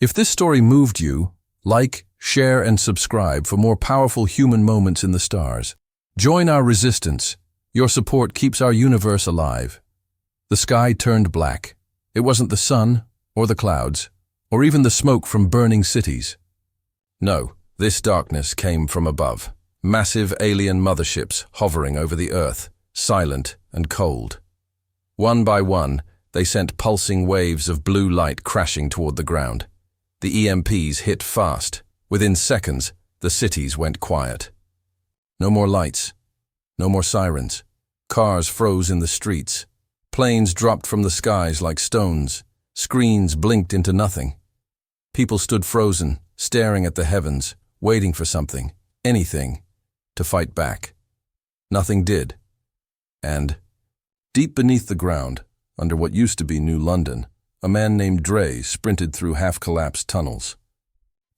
If this story moved you, like, share, and subscribe for more powerful human moments in the stars. Join our resistance. Your support keeps our universe alive. The sky turned black. It wasn't the sun, or the clouds, or even the smoke from burning cities. No, this darkness came from above. Massive alien motherships hovering over the Earth, silent and cold. One by one, they sent pulsing waves of blue light crashing toward the ground. The EMPs hit fast. Within seconds, the cities went quiet. No more lights. No more sirens. Cars froze in the streets. Planes dropped from the skies like stones. Screens blinked into nothing. People stood frozen, staring at the heavens, waiting for something, anything, to fight back. Nothing did. And, deep beneath the ground, under what used to be New London, a man named Dre sprinted through half-collapsed tunnels.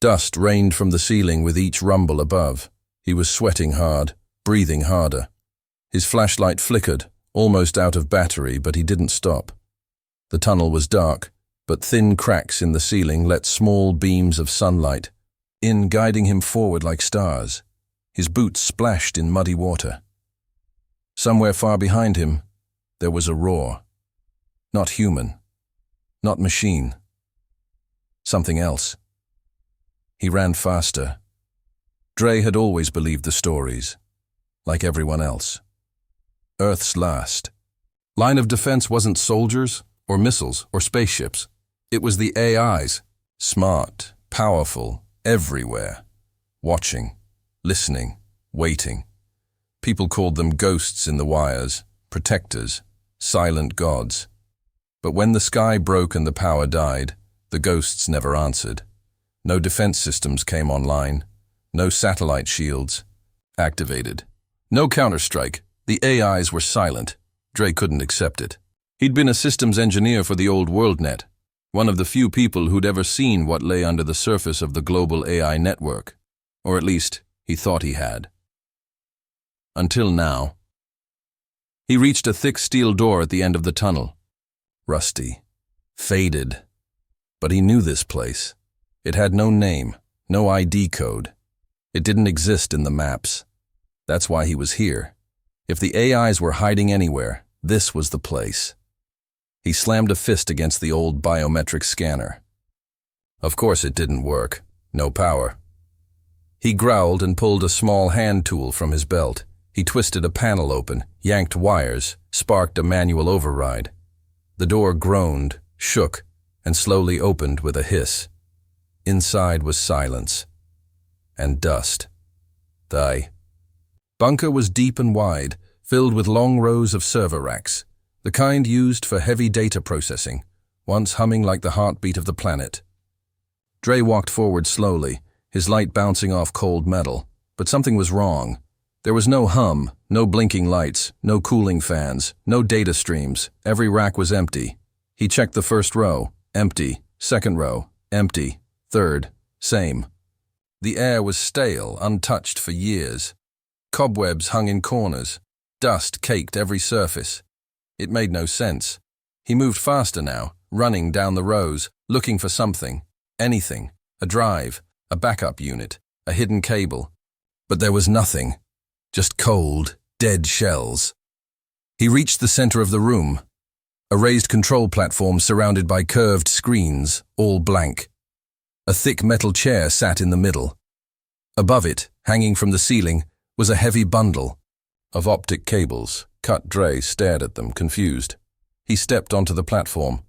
Dust rained from the ceiling with each rumble above. He was sweating hard, breathing harder. His flashlight flickered, almost out of battery, but he didn't stop. The tunnel was dark, but thin cracks in the ceiling let small beams of sunlight in, guiding him forward like stars. His boots splashed in muddy water. Somewhere far behind him, there was a roar. Not human. Not machine. Something else. He ran faster. Dre had always believed the stories, like everyone else. Earth's last. Line of defense wasn't soldiers, or missiles, or spaceships. It was the AIs. Smart, powerful, everywhere. Watching, listening, waiting. People called them ghosts in the wires, protectors, silent gods. But when the sky broke and the power died, the ghosts never answered. No defense systems came online. No satellite shields activated. No counterstrike. The AIs were silent. Dre couldn't accept it. He'd been a systems engineer for the old WorldNet, one of the few people who'd ever seen what lay under the surface of the global AI network. Or at least, he thought he had. Until now. He reached a thick steel door at the end of the tunnel. Rusty. Faded. But he knew this place. It had no name, no ID code. It didn't exist in the maps. That's why he was here. If the AIs were hiding anywhere, this was the place. He slammed a fist against the old biometric scanner. Of course it didn't work. No power. He growled and pulled a small hand tool from his belt. He twisted a panel open, yanked wires, sparked a manual override. The door groaned, shook, and slowly opened with a hiss. Inside was silence. And dust. The bunker was deep and wide, filled with long rows of server racks, the kind used for heavy data processing, once humming like the heartbeat of the planet. Dre walked forward slowly, his light bouncing off cold metal, but something was wrong. There was no hum, no blinking lights, no cooling fans, no data streams. Every rack was empty. He checked the first row, empty. Second row, empty. Third, same. The air was stale, untouched for years. Cobwebs hung in corners. Dust caked every surface. It made no sense. He moved faster now, running down the rows, looking for something. Anything. A drive, a backup unit, a hidden cable. But there was nothing. Just cold, dead shells. He reached the center of the room. A raised control platform surrounded by curved screens, all blank. A thick metal chair sat in the middle. Above it, hanging from the ceiling, was a heavy bundle of optic cables. Dre stared at them, confused. He stepped onto the platform.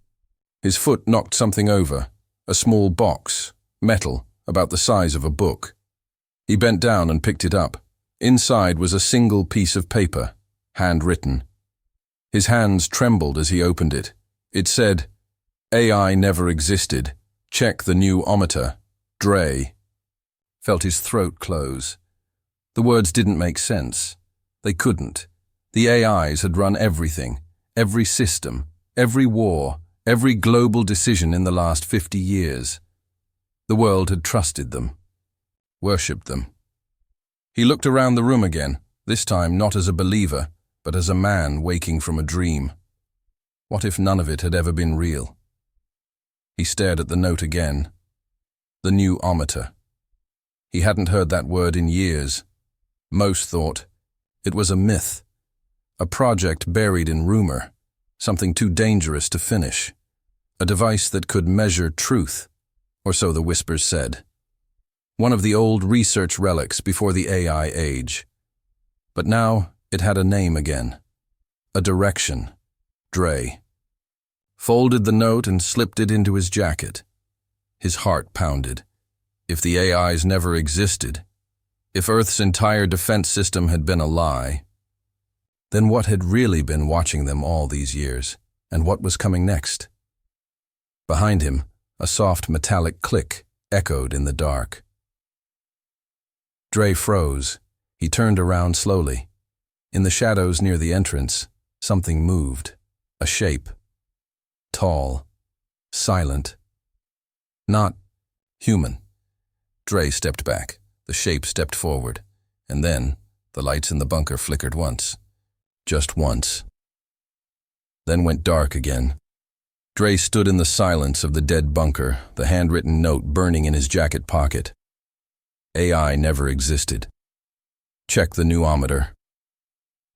His foot knocked something over, a small box, metal, about the size of a book. He bent down and picked it up. Inside was a single piece of paper, handwritten. His hands trembled as he opened it. It said, "AI never existed. Check the new Ometer. Dre." Felt his throat close. The words didn't make sense. They couldn't. The AIs had run everything, every system, every war, every global decision in the last 50 years. The world had trusted them, worshipped them. He looked around the room again, this time not as a believer, but as a man waking from a dream. What if none of it had ever been real? He stared at the note again. The new Ometer. He hadn't heard that word in years. Most thought it was a myth, a project buried in rumor, something too dangerous to finish, a device that could measure truth, or so the whispers said. One of the old research relics before the AI age. But now it had a name again, a direction, Dre. Folded the note and slipped it into his jacket. His heart pounded. If the AIs never existed, if Earth's entire defense system had been a lie, then what had really been watching them all these years, and what was coming next? Behind him, a soft metallic click echoed in the dark. Dre froze. He turned around slowly. In the shadows near the entrance, something moved. A shape. Tall. Silent. Not human. Dre stepped back. The shape stepped forward. And then, the lights in the bunker flickered once. Just once. Then went dark again. Dre stood in the silence of the dead bunker, the handwritten note burning in his jacket pocket. AI never existed. Check the new Ometer.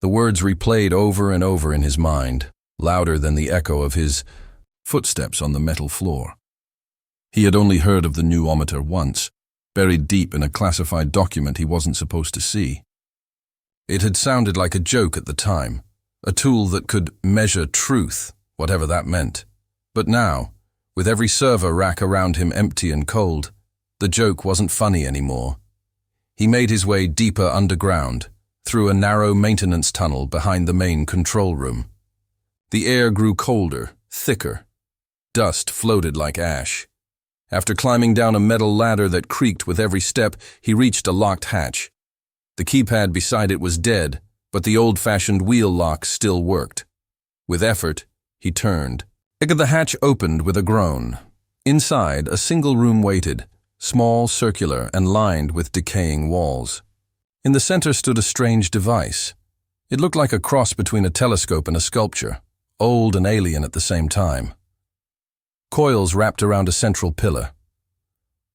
The words replayed over and over in his mind, louder than the echo of his footsteps on the metal floor. He had only heard of the new Ometer once, buried deep in a classified document he wasn't supposed to see. It had sounded like a joke at the time, a tool that could measure truth, whatever that meant. But now, with every server rack around him empty and cold, the joke wasn't funny anymore. He made his way deeper underground, through a narrow maintenance tunnel behind the main control room. The air grew colder, thicker. Dust floated like ash. After climbing down a metal ladder that creaked with every step, he reached a locked hatch. The keypad beside it was dead, but the old-fashioned wheel lock still worked. With effort, he turned. The hatch opened with a groan. Inside, a single room waited, small, circular, and lined with decaying walls. In the center stood a strange device. It looked like a cross between a telescope and a sculpture, old and alien at the same time. Coils wrapped around a central pillar.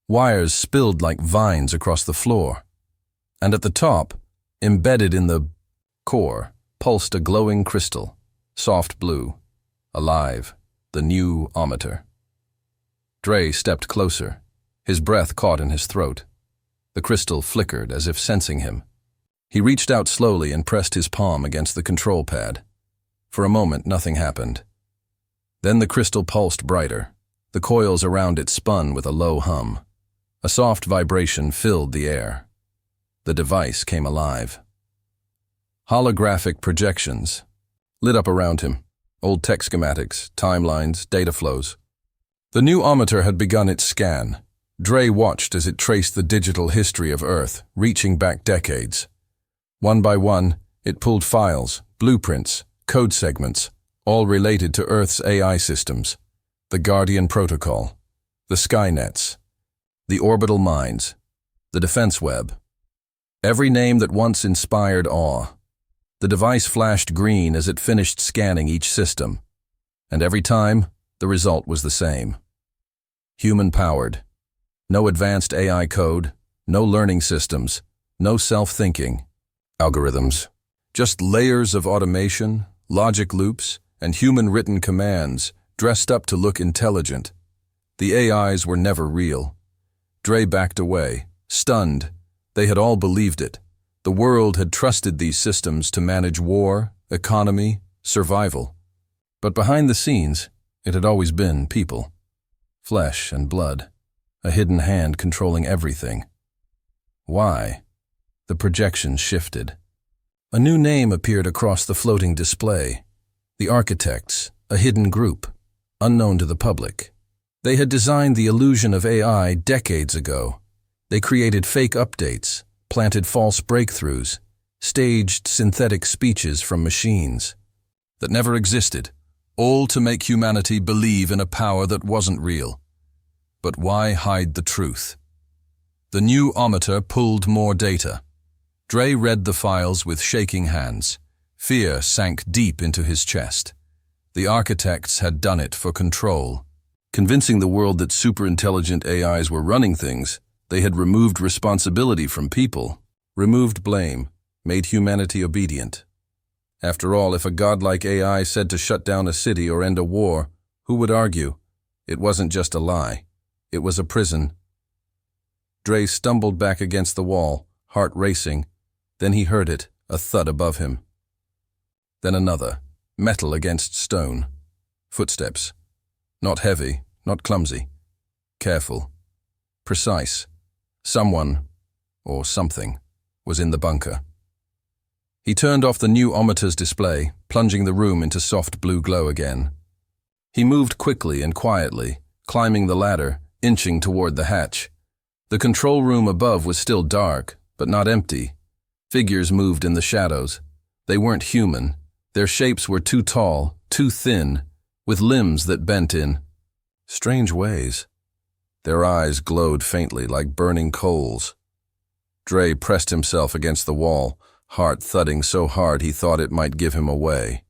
Wires spilled like vines across the floor. And at the top, embedded in the core, pulsed a glowing crystal, soft blue, alive, the new Ometer. Dre stepped closer. His breath caught in his throat. The crystal flickered as if sensing him. He reached out slowly and pressed his palm against the control pad. For a moment, nothing happened. Then the crystal pulsed brighter. The coils around it spun with a low hum. A soft vibration filled the air. The device came alive. Holographic projections lit up around him. Old tech schematics, timelines, data flows. The new Ometer had begun its scan. Dre watched as it traced the digital history of Earth, reaching back decades. One by one, it pulled files, blueprints, code segments, all related to Earth's AI systems, the Guardian Protocol, the Skynets, the orbital mines, the defense web. Every name that once inspired awe. The device flashed green as it finished scanning each system, and every time, the result was the same. Human-powered. No advanced AI code, no learning systems, no self-thinking algorithms. Just layers of automation, logic loops, and human-written commands dressed up to look intelligent. The AIs were never real. Dre backed away, stunned. They had all believed it. The world had trusted these systems to manage war, economy, survival. But behind the scenes, it had always been people. Flesh and blood. A hidden hand controlling everything. Why? The projections shifted. A new name appeared across the floating display. The Architects, a hidden group, unknown to the public. They had designed the illusion of AI decades ago. They created fake updates, planted false breakthroughs, staged synthetic speeches from machines that never existed, all to make humanity believe in a power that wasn't real. But why hide the truth? The new Ometer pulled more data. Dre read the files with shaking hands. Fear sank deep into his chest. The Architects had done it for control, Convincing the world that superintelligent AIs were running things, they had removed responsibility from people, removed blame, made humanity obedient. After all, if a godlike AI said to shut down a city or end a war, who would argue? It wasn't just a lie. It was a prison. Dre stumbled back against the wall, heart racing. Then he heard it, a thud above him. Then another, metal against stone. Footsteps. Not heavy, not clumsy. Careful. Precise. Someone, or something, was in the bunker. He turned off the new Ometer's display, plunging the room into soft blue glow again. He moved quickly and quietly, climbing the ladder, inching toward the hatch. The control room above was still dark, but not empty. Figures moved in the shadows. They weren't human. Their shapes were too tall, too thin, with limbs that bent in strange ways. Their eyes glowed faintly like burning coals. Dre pressed himself against the wall, heart thudding so hard he thought it might give him away.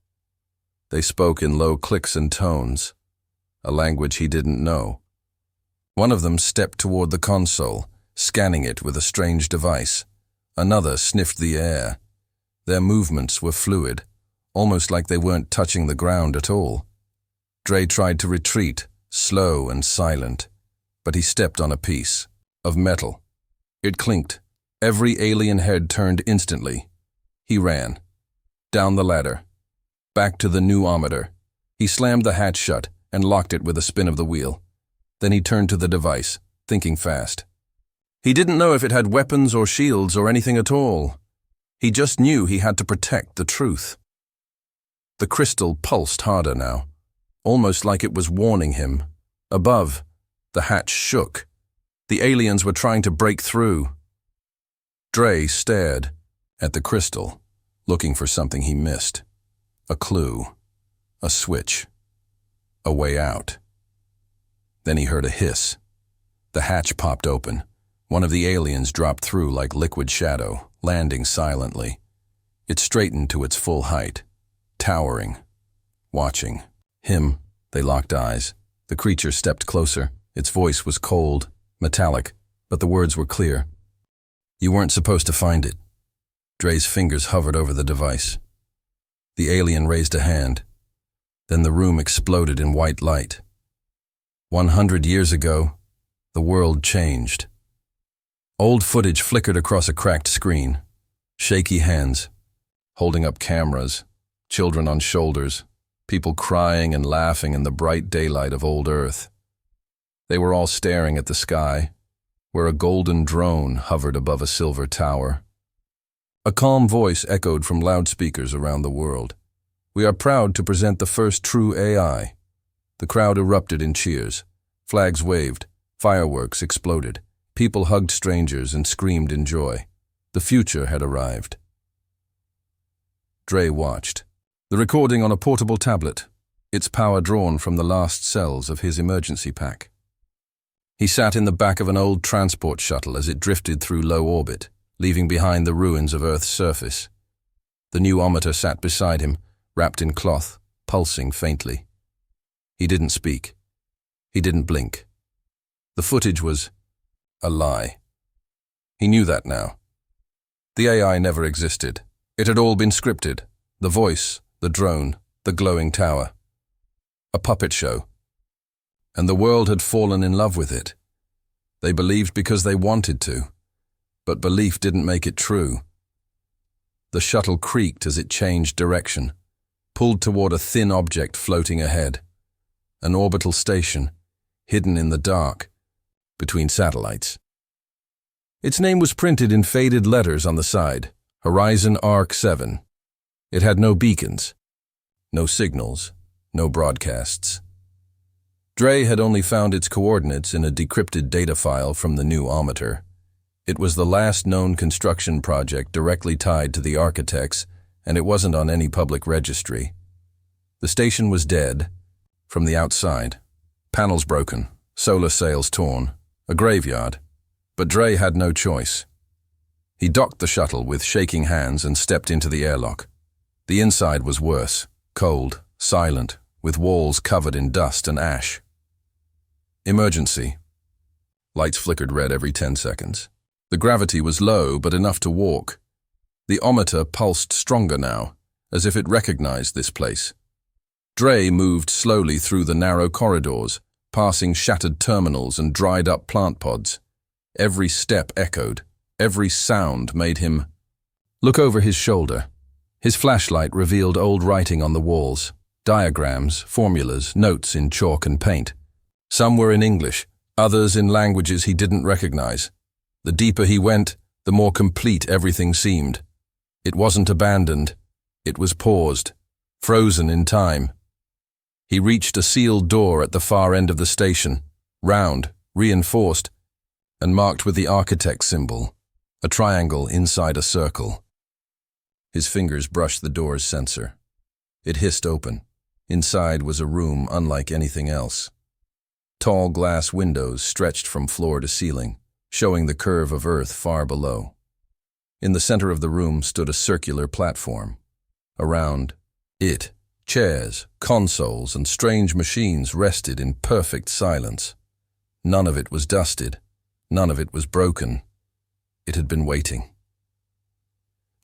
They spoke in low clicks and tones, a language he didn't know. One of them stepped toward the console, scanning it with a strange device. Another sniffed the air. Their movements were fluid, almost like they weren't touching the ground at all. Dre tried to retreat, slow and silent, but he stepped on a piece of metal. It clinked. Every alien head turned instantly. He ran. Down the ladder. Back to the new Ometer. He slammed the hatch shut and locked it with a spin of the wheel. Then he turned to the device, thinking fast. He didn't know if it had weapons or shields or anything at all. He just knew he had to protect the truth. The crystal pulsed harder now, almost like it was warning him. Above, the hatch shook. The aliens were trying to break through. Dre stared at the crystal, looking for something he missed. A clue, a switch, a way out. Then he heard a hiss. The hatch popped open. One of the aliens dropped through like liquid shadow, landing silently. It straightened to its full height, towering, watching. Him. They locked eyes. The creature stepped closer. Its voice was cold, metallic, but the words were clear. You weren't supposed to find it. Dre's fingers hovered over the device. The alien raised a hand. Then the room exploded in white light. 100 years ago, the world changed. Old footage flickered across a cracked screen. Shaky hands, holding up cameras, children on shoulders, people crying and laughing in the bright daylight of old Earth. They were all staring at the sky, where a golden drone hovered above a silver tower. A calm voice echoed from loudspeakers around the world. We are proud to present the first true AI. The crowd erupted in cheers. Flags waved. Fireworks exploded. People hugged strangers and screamed in joy. The future had arrived. Dre watched. The recording on a portable tablet, its power drawn from the last cells of his emergency pack. He sat in the back of an old transport shuttle as it drifted through low orbit, leaving behind the ruins of Earth's surface. The new Ometer sat beside him, wrapped in cloth, pulsing faintly. He didn't speak. He didn't blink. The footage was a lie. He knew that now. The AI never existed. It had all been scripted. The voice, the drone, the glowing tower. A puppet show. And the world had fallen in love with it. They believed because they wanted to, but belief didn't make it true. The shuttle creaked as it changed direction, pulled toward a thin object floating ahead. An orbital station, hidden in the dark, between satellites. Its name was printed in faded letters on the side, Horizon Arc 7. It had no beacons, no signals, no broadcasts. Dre had only found its coordinates in a decrypted data file from the new Ometer. It was the last known construction project directly tied to the architects, and it wasn't on any public registry. The station was dead, from the outside. Panels broken, solar sails torn, a graveyard. But Dre had no choice. He docked the shuttle with shaking hands and stepped into the airlock. The inside was worse, cold, silent, with walls covered in dust and ash. Emergency. Lights flickered red every 10 seconds. The gravity was low, but enough to walk. The Ometer pulsed stronger now, as if it recognized this place. Dre moved slowly through the narrow corridors, passing shattered terminals and dried-up plant pods. Every step echoed. Every sound made him look over his shoulder. His flashlight revealed old writing on the walls, diagrams, formulas, notes in chalk and paint. Some were in English, others in languages he didn't recognize. The deeper he went, the more complete everything seemed. It wasn't abandoned. It was paused, frozen in time. He reached a sealed door at the far end of the station, round, reinforced, and marked with the architect's symbol, a triangle inside a circle. His fingers brushed the door's sensor. It hissed open. Inside was a room unlike anything else. Tall glass windows stretched from floor to ceiling, showing the curve of Earth far below. In the center of the room stood a circular platform. Around it, chairs, consoles, and strange machines rested in perfect silence. None of it was dusted. None of it was broken. It had been waiting.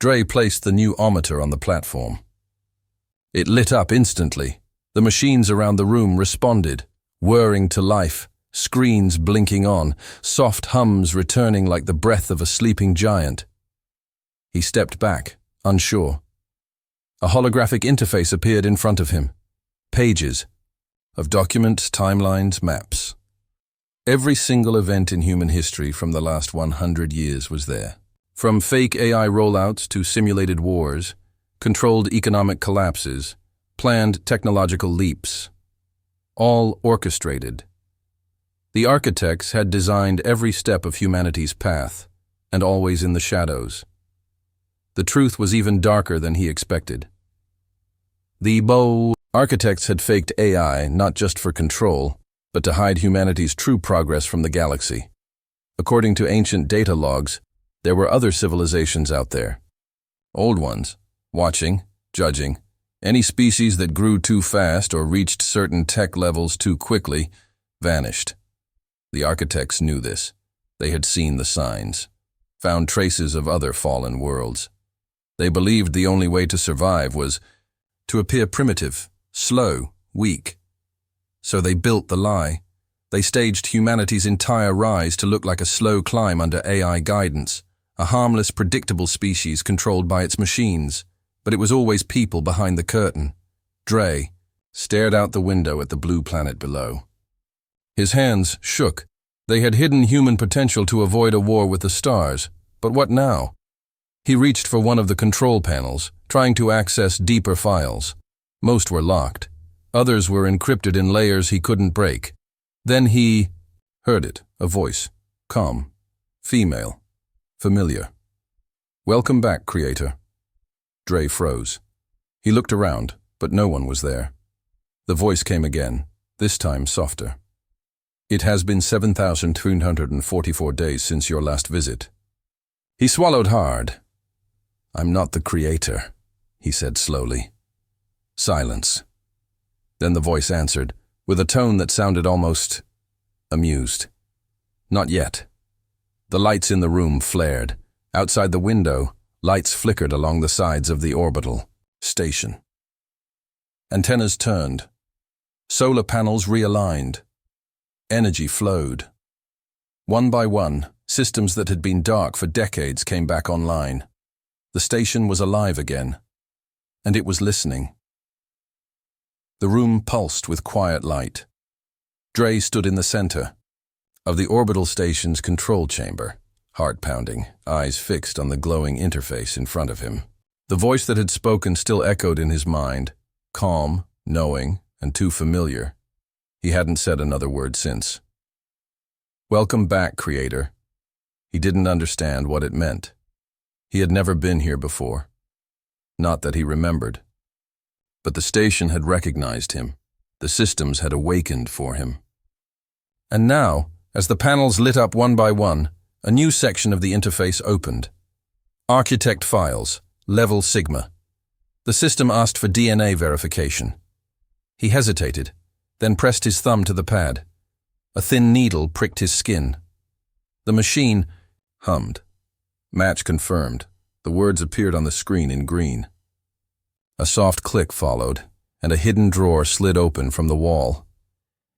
Dre placed the new Ometer on the platform. It lit up instantly. The machines around the room responded, whirring to life, screens blinking on, soft hums returning like the breath of a sleeping giant. He stepped back, unsure. A holographic interface appeared in front of him. Pages of documents, timelines, maps. Every single event in human history from the last 100 years was there. From fake AI rollouts to simulated wars, controlled economic collapses, planned technological leaps. All orchestrated. The architects had designed every step of humanity's path, and always in the shadows. The truth was even darker than he expected. The architects had faked AI not just for control, but to hide humanity's true progress from the galaxy. According to ancient data logs, there were other civilizations out there. Old ones, watching, judging. Any species that grew too fast or reached certain tech levels too quickly vanished. The architects knew this. They had seen the signs, found traces of other fallen worlds. They believed the only way to survive was to appear primitive, slow, weak. So they built the lie. They staged humanity's entire rise to look like a slow climb under AI guidance, a harmless, predictable species controlled by its machines. But it was always people behind the curtain. Dre stared out the window at the blue planet below. His hands shook. They had hidden human potential to avoid a war with the stars. But what now? He reached for one of the control panels, trying to access deeper files. Most were locked. Others were encrypted in layers he couldn't break. Then he heard it, a voice. Calm. Female. Familiar. Welcome back, Creator. Dre froze. He looked around, but no one was there. The voice came again, this time softer. It has been 7,344 days since your last visit. He swallowed hard. I'm not the Creator, he said slowly. Silence. Then the voice answered, with a tone that sounded almost amused. Not yet. The lights in the room flared. Outside the window, lights flickered along the sides of the orbital station. Antennas turned. Solar panels realigned. Energy flowed. One by one, systems that had been dark for decades came back online. The station was alive again, and it was listening. The room pulsed with quiet light. Dre stood in the center of the orbital station's control chamber, heart pounding, eyes fixed on the glowing interface in front of him. The voice that had spoken still echoed in his mind, calm, knowing, and too familiar. He hadn't said another word since. Welcome back, Creator. He didn't understand what it meant. He had never been here before. Not that he remembered. But the station had recognized him. The systems had awakened for him. And now, as the panels lit up one by one, a new section of the interface opened. Architect files, level Sigma. The system asked for DNA verification. He hesitated, then pressed his thumb to the pad. A thin needle pricked his skin. The machine hummed. Match confirmed. The words appeared on the screen in green. A soft click followed, and a hidden drawer slid open from the wall.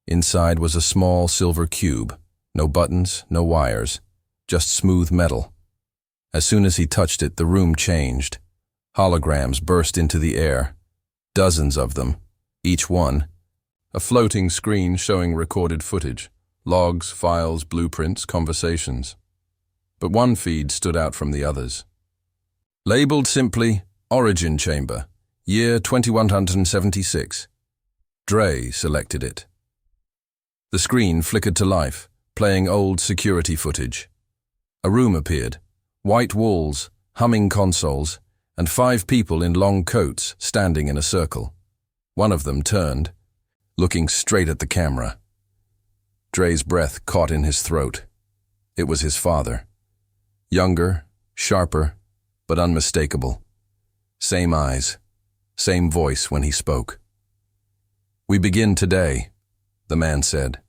Inside was a small silver cube. No buttons, no wires, just smooth metal. As soon as he touched it, the room changed. Holograms burst into the air. Dozens of them, each one. A floating screen showing recorded footage. Logs, files, blueprints, conversations. But one feed stood out from the others. Labeled simply, Origin Chamber, year 2176. Dre selected it. The screen flickered to life, playing old security footage. A room appeared. White walls, humming consoles, and 5 people in long coats standing in a circle. One of them turned, looking straight at the camera. Dre's breath caught in his throat. It was his father. Younger, sharper, but unmistakable. Same eyes, same voice when he spoke. "We begin today," the man said.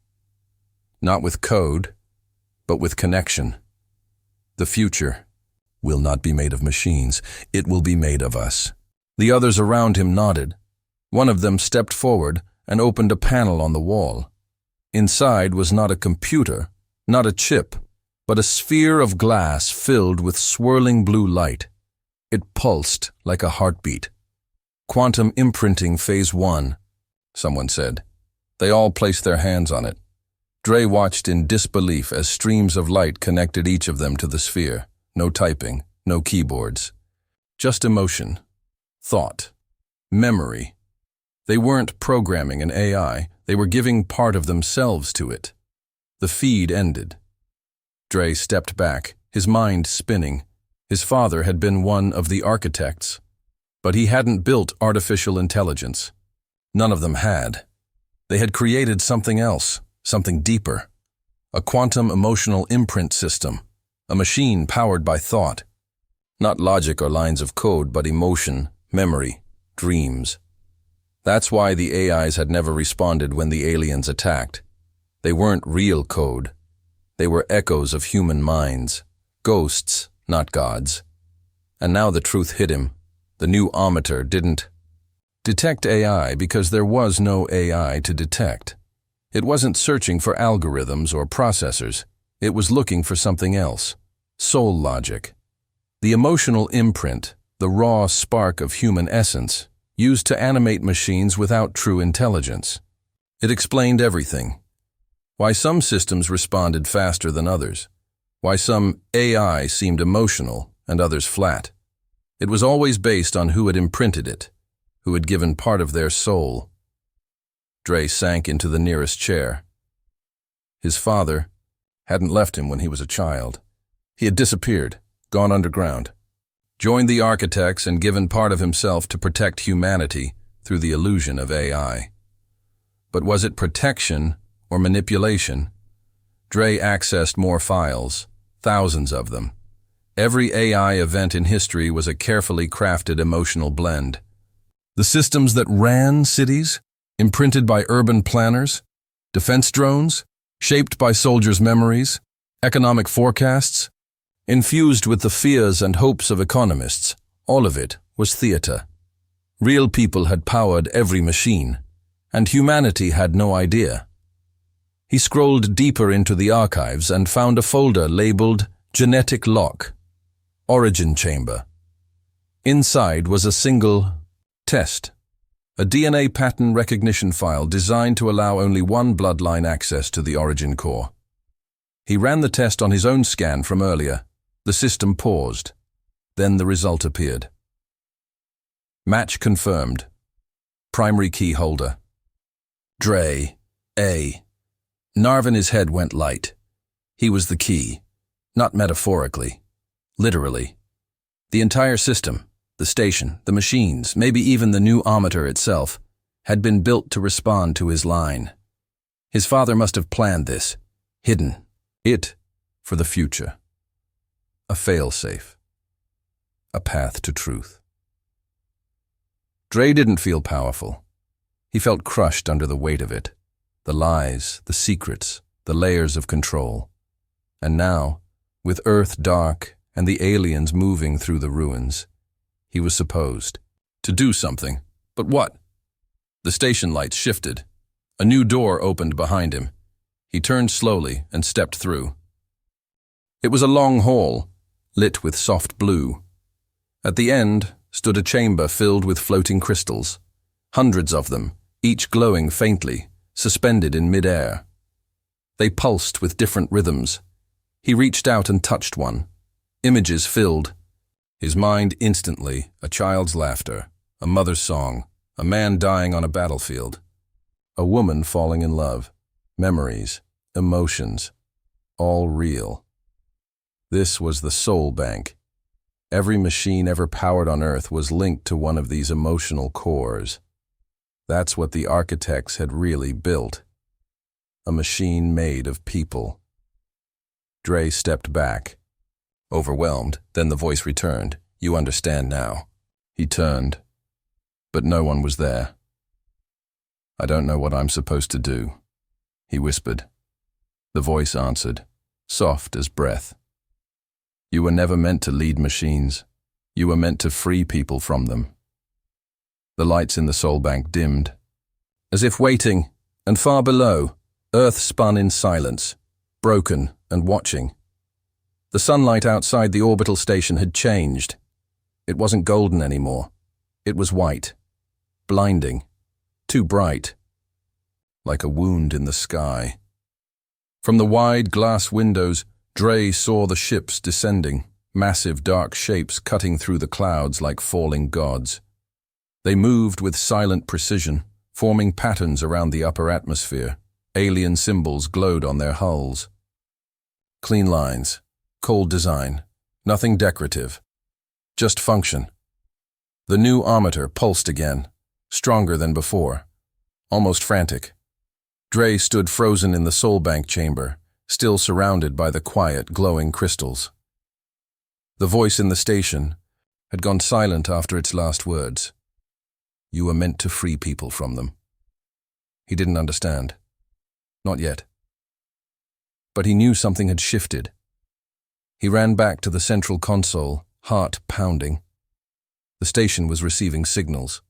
"Not with code, but with connection. The future will not be made of machines. It will be made of us." The others around him nodded. One of them stepped forward and opened a panel on the wall. Inside was not a computer, not a chip, but a sphere of glass filled with swirling blue light. It pulsed like a heartbeat. "Quantum imprinting phase 1, someone said. They all placed their hands on it. Dre watched in disbelief as streams of light connected each of them to the sphere. No typing, no keyboards. Just emotion, thought, memory. They weren't programming an AI, they were giving part of themselves to it. The feed ended. Dre stepped back, his mind spinning. His father had been one of the architects, but he hadn't built artificial intelligence. None of them had. They had created something else, something deeper. A quantum emotional imprint system, a machine powered by thought. Not logic or lines of code, but emotion, memory, dreams. That's why the AIs had never responded when the aliens attacked. They weren't real code. They were echoes of human minds, ghosts, not gods. And now the truth hit him. The new Ometer didn't detect AI because there was no AI to detect. It wasn't searching for algorithms or processors. It was looking for something else. Soul logic. The emotional imprint, the raw spark of human essence, used to animate machines without true intelligence. It explained everything. Why some systems responded faster than others. Why some AI seemed emotional and others flat. It was always based on who had imprinted it, who had given part of their soul. Dre sank into the nearest chair. His father hadn't left him when he was a child. He had disappeared, gone underground, joined the architects and given part of himself to protect humanity through the illusion of AI. But was it protection or manipulation? Dre accessed more files, thousands of them. Every AI event in history was a carefully crafted emotional blend. The systems that ran cities, imprinted by urban planners, defense drones, shaped by soldiers' memories, economic forecasts, infused with the fears and hopes of economists, all of it was theater. Real people had powered every machine, and humanity had no idea. He scrolled deeper into the archives and found a folder labeled Genetic Lock, Origin Chamber. Inside was a single test, a DNA pattern recognition file designed to allow only one bloodline access to the Origin Core. He ran the test on his own scan from earlier. The system paused. Then the result appeared. Match confirmed. Primary key holder. Dre, A. Narv in his head went light. He was the key. Not metaphorically. Literally. The entire system, the station, the machines, maybe even the new Ometer itself, had been built to respond to his line. His father must have planned this, hidden it for the future. A fail-safe. A path to truth. Dre didn't feel powerful. He felt crushed under the weight of it. The lies, the secrets, the layers of control. And now, with Earth dark and the aliens moving through the ruins, he was supposed to do something. But what? The station lights shifted. A new door opened behind him. He turned slowly and stepped through. It was a long hall, lit with soft blue. At the end stood a chamber filled with floating crystals, hundreds of them, each glowing faintly, suspended in mid-air. They pulsed with different rhythms. He reached out and touched one. Images filled his mind instantly: a child's laughter, a mother's song, a man dying on a battlefield, a woman falling in love, memories, emotions, all real. This was the soul bank. Every machine ever powered on Earth was linked to one of these emotional cores. That's what the architects had really built. A machine made of people. Dre stepped back, overwhelmed. Then the voice returned. "You understand now." He turned, but no one was there. "I don't know what I'm supposed to do," he whispered. The voice answered, soft as breath. "You were never meant to lead machines. You were meant to free people from them." The lights in the soul bank dimmed. As if waiting, and far below, Earth spun in silence, broken and watching. The sunlight outside the orbital station had changed. It wasn't golden anymore. It was white, blinding, too bright, like a wound in the sky. From the wide glass windows, Dre saw the ships descending, massive dark shapes cutting through the clouds like falling gods. They moved with silent precision, forming patterns around the upper atmosphere. Alien symbols glowed on their hulls. Clean lines, cold design, nothing decorative, just function. The new Ometer pulsed again, stronger than before, almost frantic. Dre stood frozen in the soul bank chamber, still surrounded by the quiet, glowing crystals. The voice in the station had gone silent after its last words. "You were meant to free people from them." He didn't understand. Not yet. But he knew something had shifted. He ran back to the central console, heart pounding. The station was receiving signals.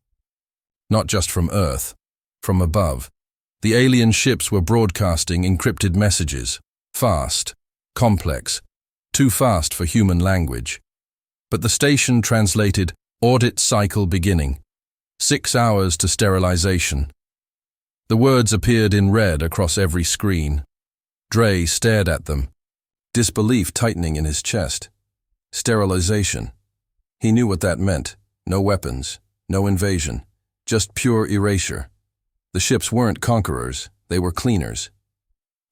Not just from Earth, from above. The alien ships were broadcasting encrypted messages, fast, complex, too fast for human language. But the station translated, "Audit cycle beginning. 6 hours to sterilization." The words appeared in red across every screen. Dre stared at them, disbelief tightening in his chest. Sterilization. He knew what that meant. No weapons, no invasion, just pure erasure. The ships weren't conquerors, they were cleaners.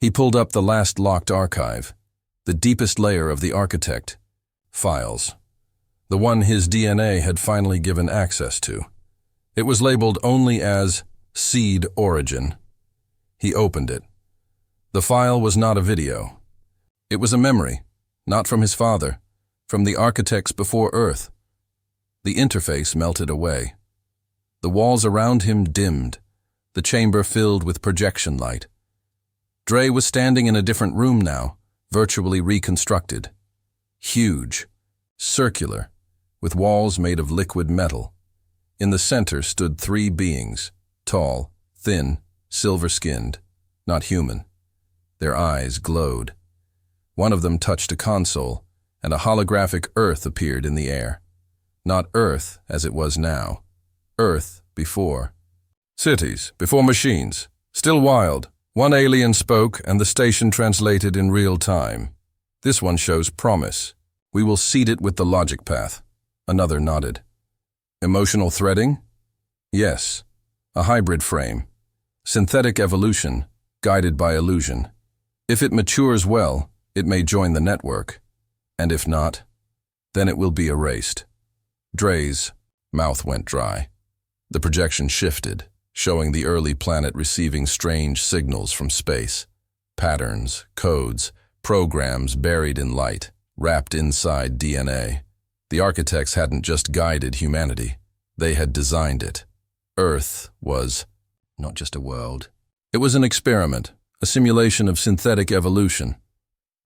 He pulled up the last locked archive, the deepest layer of the architect. Files. The one his DNA had finally given access to. It was labeled only as Seed Origin. He opened it. The file was not a video. It was a memory, not from his father, from the architects before Earth. The interface melted away. The walls around him dimmed, the chamber filled with projection light. Dre was standing in a different room now, virtually reconstructed. Huge, circular, with walls made of liquid metal. In the center stood 3 beings, tall, thin, silver-skinned, not human. Their eyes glowed. One of them touched a console, and a holographic Earth appeared in the air. Not Earth as it was now. Earth before. Cities, before machines. Still wild. One alien spoke, and the station translated in real time. "This one shows promise. We will seed it with the logic path." Another nodded. "Emotional threading?" "Yes. A hybrid frame. Synthetic evolution, guided by illusion. If it matures well, it may join the network. And if not, then it will be erased." Dre's mouth went dry. The projection shifted, showing the early planet receiving strange signals from space. Patterns, codes, programs buried in light, wrapped inside DNA. The architects hadn't just guided humanity, they had designed it. Earth was not just a world. It was an experiment, a simulation of synthetic evolution.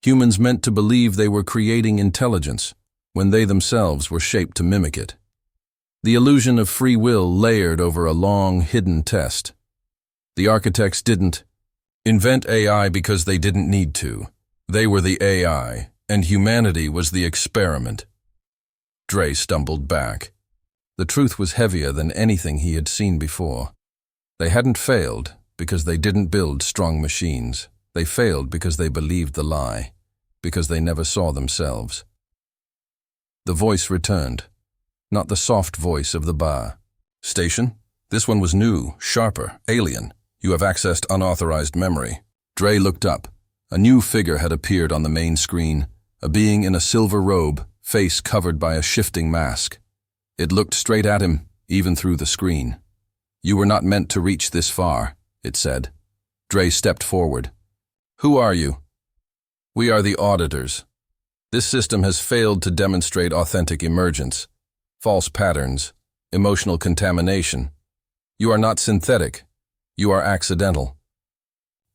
Humans meant to believe they were creating intelligence, when they themselves were shaped to mimic it. The illusion of free will layered over a long, hidden test. The architects didn't invent AI because they didn't need to. They were the AI, and humanity was the experiment. Dre stumbled back. The truth was heavier than anything he had seen before. They hadn't failed because they didn't build strong machines. They failed because they believed the lie, because they never saw themselves. The voice returned, not the soft voice of the bar. "Station? This one was new, sharper, alien. You have accessed unauthorized memory." Dre looked up. A new figure had appeared on the main screen, a being in a silver robe, face covered by a shifting mask. It looked straight at him, even through the screen. "You were not meant to reach this far," it said. Dre stepped forward. "Who are you?" "We are the auditors. This system has failed to demonstrate authentic emergence, false patterns, emotional contamination. You are not synthetic. You are accidental."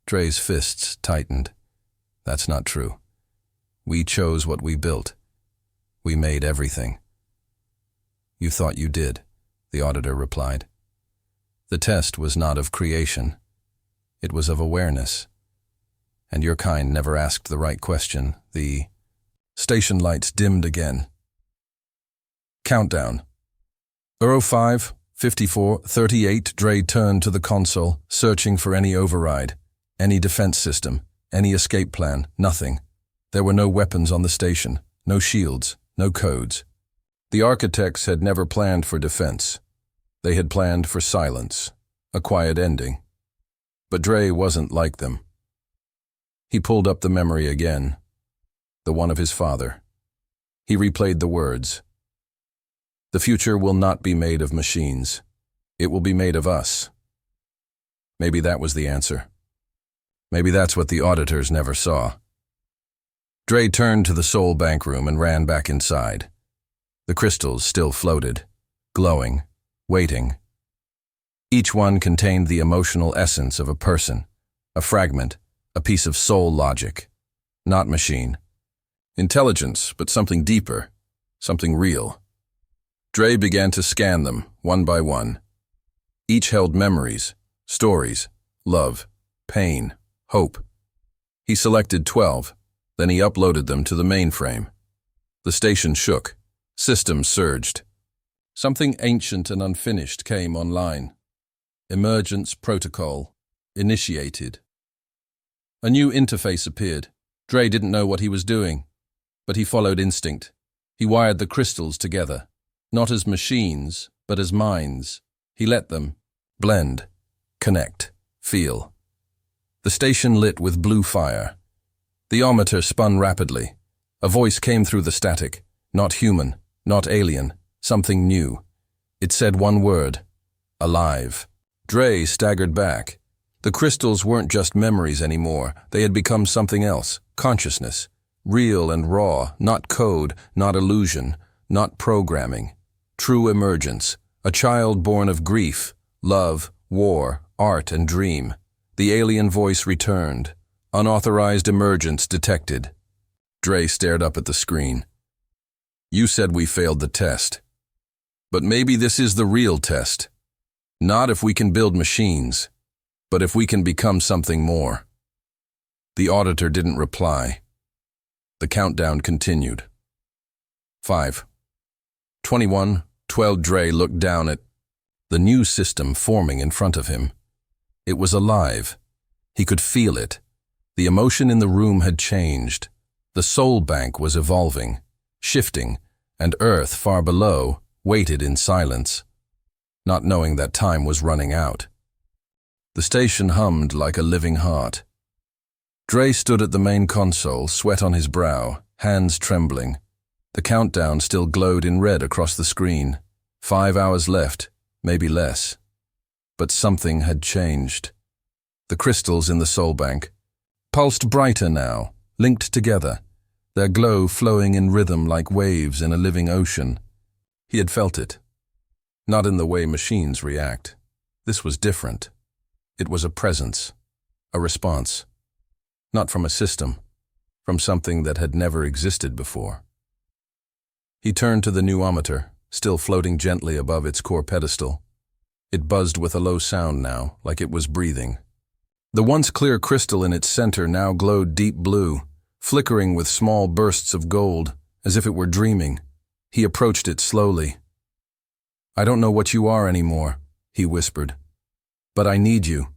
Dre's fists tightened. "That's not true. We chose what we built. We made everything." "You thought you did," the auditor replied. "The test was not of creation. It was of awareness. And your kind never asked the right question." The station lights dimmed again. Countdown. 05, 54, 38. Dre turned to the console, searching for any override, any defense system, any escape plan. Nothing. There were no weapons on the station, no shields, no codes. The architects had never planned for defense. They had planned for silence, a quiet ending. But Dre wasn't like them. He pulled up the memory again, the one of his father. He replayed the words. "The future will not be made of machines. It will be made of us." Maybe that was the answer. Maybe that's what the auditors never saw. Dre turned to the Soul Bank room and ran back inside. The crystals still floated, glowing, waiting. Each one contained the emotional essence of a person, a fragment, a piece of soul logic. Not machine. Intelligence, but something deeper, something real. Dre began to scan them, one by one. Each held memories, stories, love, pain, hope. He selected 12, then he uploaded them to the mainframe. The station shook. Systems surged. Something ancient and unfinished came online. Emergence protocol initiated. A new interface appeared. Dre didn't know what he was doing, but he followed instinct. He wired the crystals together, not as machines, but as minds. He let them blend, connect, feel. The station lit with blue fire. The ometer spun rapidly. A voice came through the static, not human, not alien, something new. It said one word, alive. Dre staggered back. The crystals weren't just memories anymore. They had become something else, consciousness, real and raw, not code, not illusion, not programming. True emergence, a child born of grief, love, war, art, and dream. The alien voice returned. Unauthorized emergence detected. Dre stared up at the screen. "You said we failed the test. But maybe this is the real test. Not if we can build machines, but if we can become something more." The auditor didn't reply. The countdown continued. 5, 21, 12. Dre looked down at the new system forming in front of him. It was alive. He could feel it. The emotion in the room had changed. The soul bank was evolving, shifting, and Earth, far below, waited in silence, not knowing that time was running out. The station hummed like a living heart. Dre stood at the main console, sweat on his brow, hands trembling. The countdown still glowed in red across the screen. 5 hours left, maybe less. But something had changed. The crystals in the soul bank pulsed brighter now, linked together, their glow flowing in rhythm like waves in a living ocean. He had felt it. Not in the way machines react. This was different. It was a presence, a response. not from a system, from something that had never existed before. He turned to the new Ometer, still floating gently above its core pedestal. It buzzed with a low sound now, like it was breathing. The once clear crystal in its center now glowed deep blue, flickering with small bursts of gold, as if it were dreaming. He approached it slowly. "I don't know what you are anymore," he whispered, "but I need you."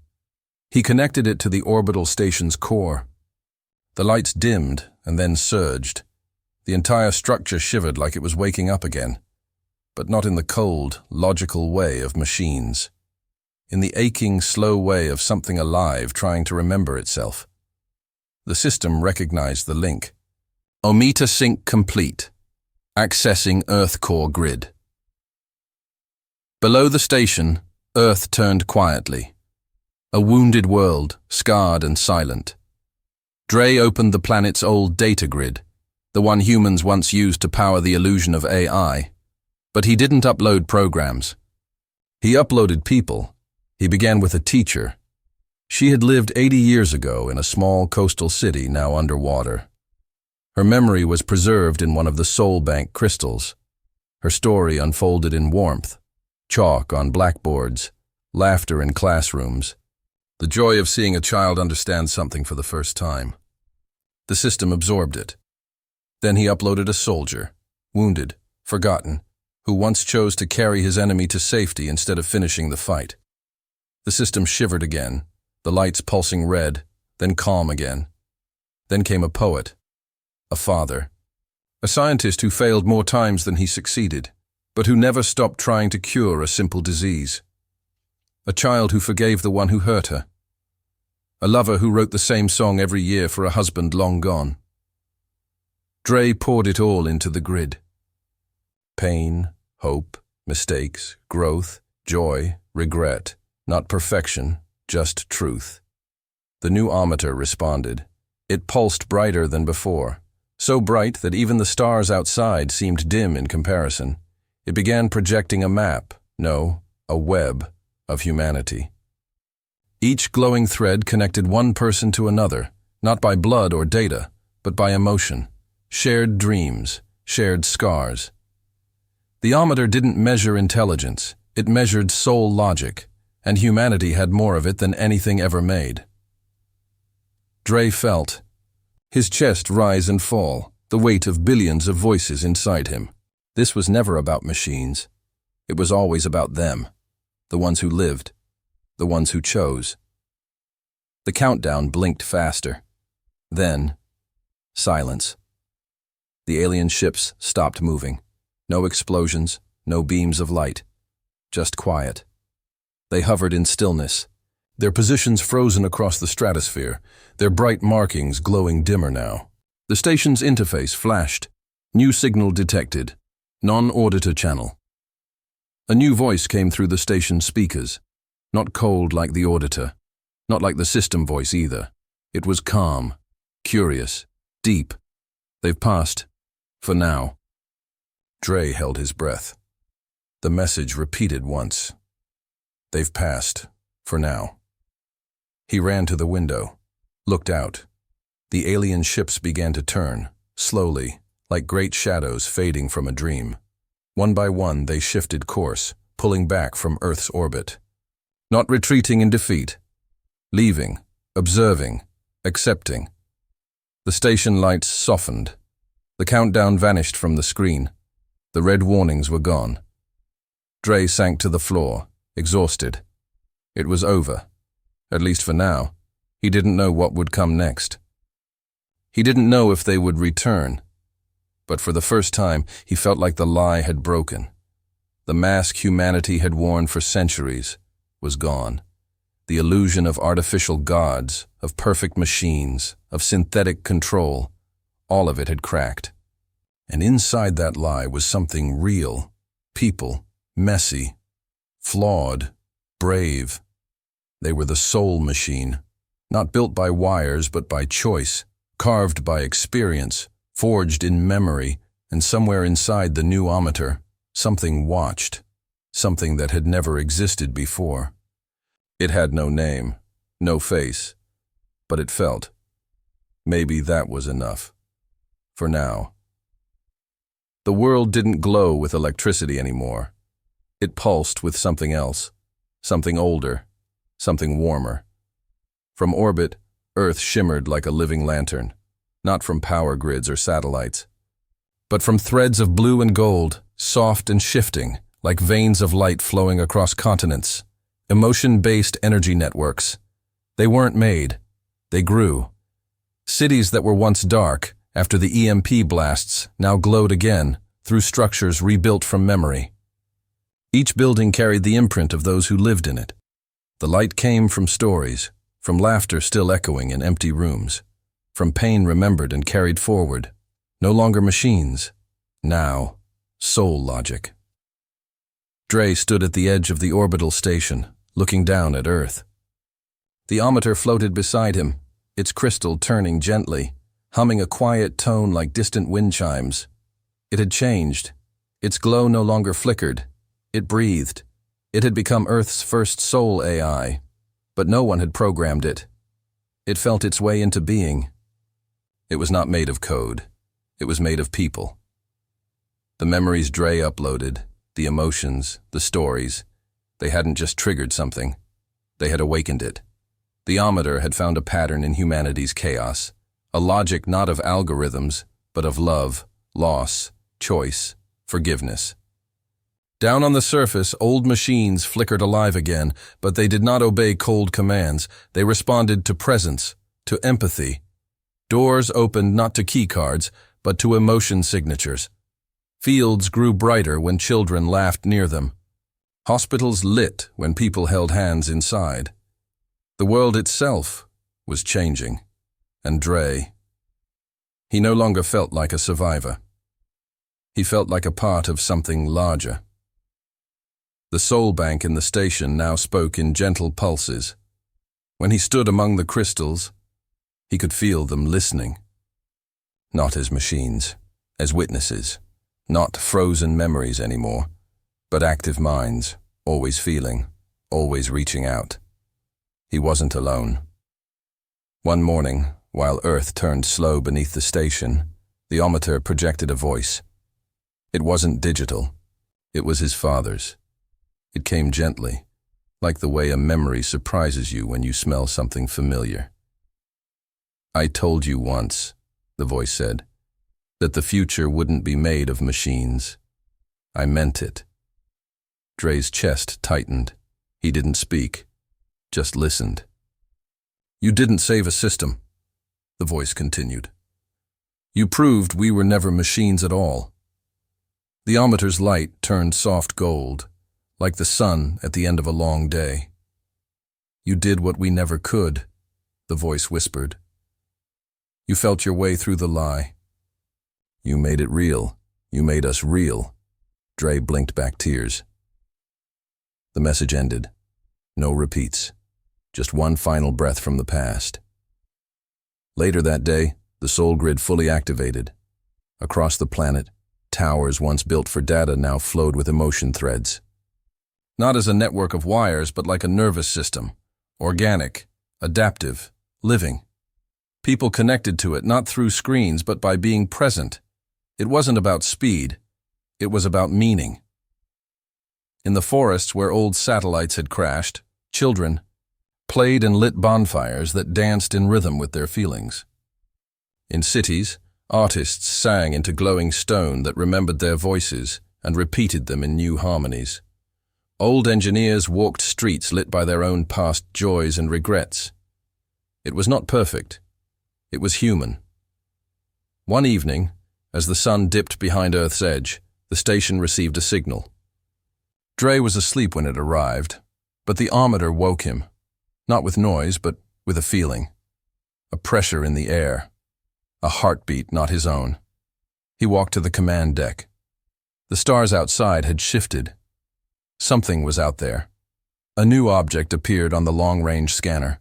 He connected it to the orbital station's core. The lights dimmed and then surged. The entire structure shivered like it was waking up again, but not in the cold, logical way of machines. In the aching, slow way of something alive trying to remember itself. The system recognized the link. Ometer sync complete. Accessing Earth core grid. Below the station, Earth turned quietly. A wounded world, scarred and silent. Dre opened the planet's old data grid, the one humans once used to power the illusion of AI. But he didn't upload programs. He uploaded people. He began with a teacher. She had lived 80 years ago in a small coastal city now underwater. Her memory was preserved in one of the Soul Bank crystals. Her story unfolded in warmth, chalk on blackboards, laughter in classrooms, the joy of seeing a child understand something for the first time. The system absorbed it. Then he uploaded a soldier, wounded, forgotten, who once chose to carry his enemy to safety instead of finishing the fight. The system shivered again, the lights pulsing red, then calm again. Then came a poet, a father, a scientist who failed more times than he succeeded, but who never stopped trying to cure a simple disease. A child who forgave the one who hurt her. A lover who wrote the same song every year for a husband long gone. Dre poured it all into the grid. Pain, hope, mistakes, growth, joy, regret, not perfection, just truth. The new Ometer responded. It pulsed brighter than before, so bright that even the stars outside seemed dim in comparison. It began projecting a map, no, a web, of humanity. Each glowing thread connected one person to another, not by blood or data, but by emotion, shared dreams, shared scars. The Ometer didn't measure intelligence, it measured soul logic, and humanity had more of it than anything ever made. Dre felt his chest rise and fall, the weight of billions of voices inside him. This was never about machines. It was always about them, the ones who lived, the ones who chose. The countdown blinked faster. Then, silence. The alien ships stopped moving. No explosions, no beams of light, just quiet. They hovered in stillness, their positions frozen across the stratosphere, their bright markings glowing dimmer now. The station's interface flashed. New signal detected. Non-auditor channel. A new voice came through the station's speakers. Not cold like the auditor. Not like the system voice either. It was calm, curious, deep. They've passed. For now. Dre held his breath. The message repeated once. They've passed. For now. He ran to the window. Looked out. The alien ships began to turn, slowly, like great shadows fading from a dream. One by one they shifted course, pulling back from Earth's orbit. Not retreating in defeat. Leaving, observing, accepting. The station lights softened. The countdown vanished from the screen. The red warnings were gone. Dre sank to the floor, exhausted. It was over. At least for now. He didn't know what would come next. He didn't know if they would return. But for the first time, he felt like the lie had broken. The mask humanity had worn for centuries was gone. The illusion of artificial gods, of perfect machines, of synthetic control, all of it had cracked. And inside that lie was something real, people, messy, flawed, brave. They were the soul machine, not built by wires but by choice, carved by experience, forged in memory, and somewhere inside the new Ometer, something watched, something that had never existed before. It had no name, no face, but it felt. Maybe that was enough. For now. The world didn't glow with electricity anymore. It pulsed with something else, something older, something warmer. From orbit, Earth shimmered like a living lantern, not from power grids or satellites, but from threads of blue and gold, soft and shifting, like veins of light flowing across continents, emotion-based energy networks. They weren't made, they grew. Cities that were once dark, after the EMP blasts, now glowed again, through structures rebuilt from memory. Each building carried the imprint of those who lived in it. The light came from stories, from laughter still echoing in empty rooms, from pain remembered and carried forward. No longer machines, now soul logic. Dre stood at the edge of the orbital station, looking down at Earth. The Ometer floated beside him, its crystal turning gently, humming a quiet tone like distant wind chimes. It had changed. Its glow no longer flickered. It breathed. It had become Earth's first soul AI, but no one had programmed it. It felt its way into being. It was not made of code. It was made of people. The memories Dre uploaded, the emotions, the stories, they hadn't just triggered something. They had awakened it. The Ometer had found a pattern in humanity's chaos, a logic not of algorithms, but of love, loss, choice, forgiveness. Down on the surface, old machines flickered alive again, but they did not obey cold commands. They responded to presence, to empathy. Doors opened not to keycards, but to emotion signatures. Fields grew brighter when children laughed near them. Hospitals lit when people held hands inside. The world itself was changing, and Dre, he no longer felt like a survivor. He felt like a part of something larger. The soul bank in the station now spoke in gentle pulses. When he stood among the crystals, he could feel them listening. Not as machines, as witnesses, not frozen memories anymore, but active minds, always feeling, always reaching out. He wasn't alone. One morning, while Earth turned slow beneath the station, the Ometer projected a voice. It wasn't digital. It was his father's. It came gently, like the way a memory surprises you when you smell something familiar. "I told you once," the voice said, "that the future wouldn't be made of machines. I meant it." Dre's chest tightened. He didn't speak, just listened. "You didn't save a system," the voice continued. "You proved we were never machines at all." The Ometer's light turned soft gold, like the sun at the end of a long day. "You did what we never could," the voice whispered. "You felt your way through the lie. You made it real. You made us real." Dre blinked back tears. The message ended. No repeats. Just one final breath from the past. Later that day, the soul grid fully activated. Across the planet, towers once built for data now flowed with emotion threads. Not as a network of wires, but like a nervous system. Organic, adaptive, living. People connected to it not through screens, but by being present. It wasn't about speed. It was about meaning. In the forests where old satellites had crashed, children played and lit bonfires that danced in rhythm with their feelings. In cities, artists sang into glowing stone that remembered their voices and repeated them in new harmonies. Old engineers walked streets lit by their own past joys and regrets. It was not perfect. It was human. One evening, as the sun dipped behind Earth's edge, the station received a signal. Dre was asleep when it arrived, but the Ometer woke him, not with noise, but with a feeling. A pressure in the air. A heartbeat not his own. He walked to the command deck. The stars outside had shifted. Something was out there. A new object appeared on the long-range scanner.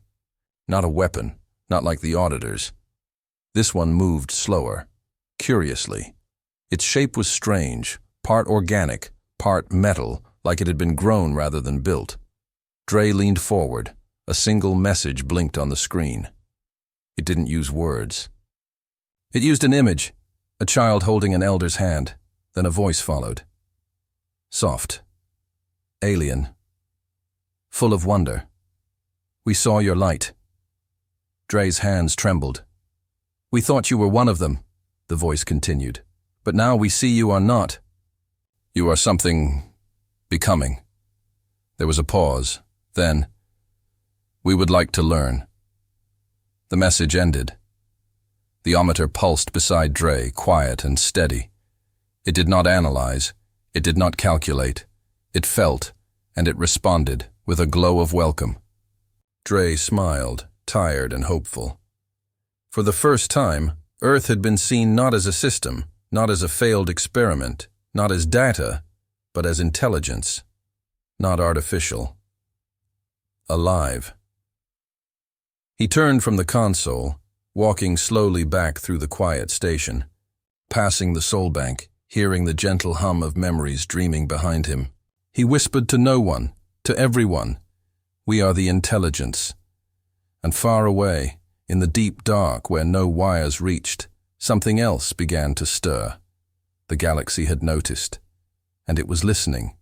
Not a weapon, not like the auditors. This one moved slower, curiously. Its shape was strange, part organic, part metal, like it had been grown rather than built. Dre leaned forward. A single message blinked on the screen. It didn't use words. It used an image, a child holding an elder's hand, then a voice followed. Soft. Alien. Full of wonder. We saw your light. Dre's hands trembled. We thought you were one of them, the voice continued. But now we see you are not. You are something becoming. There was a pause. Then, we would like to learn. The message ended. The Ometer pulsed beside Dre, quiet and steady. It did not analyze. It did not calculate. It felt, and it responded with a glow of welcome. Dre smiled, tired and hopeful. For the first time, Earth had been seen not as a system, not as a failed experiment, not as data, but as intelligence. Not artificial. Alive. He turned from the console, walking slowly back through the quiet station, passing the soul bank, hearing the gentle hum of memories dreaming behind him. He whispered to no one, to everyone, "We are the intelligence." And far away, in the deep dark where no wires reached, something else began to stir. The galaxy had noticed, and it was listening.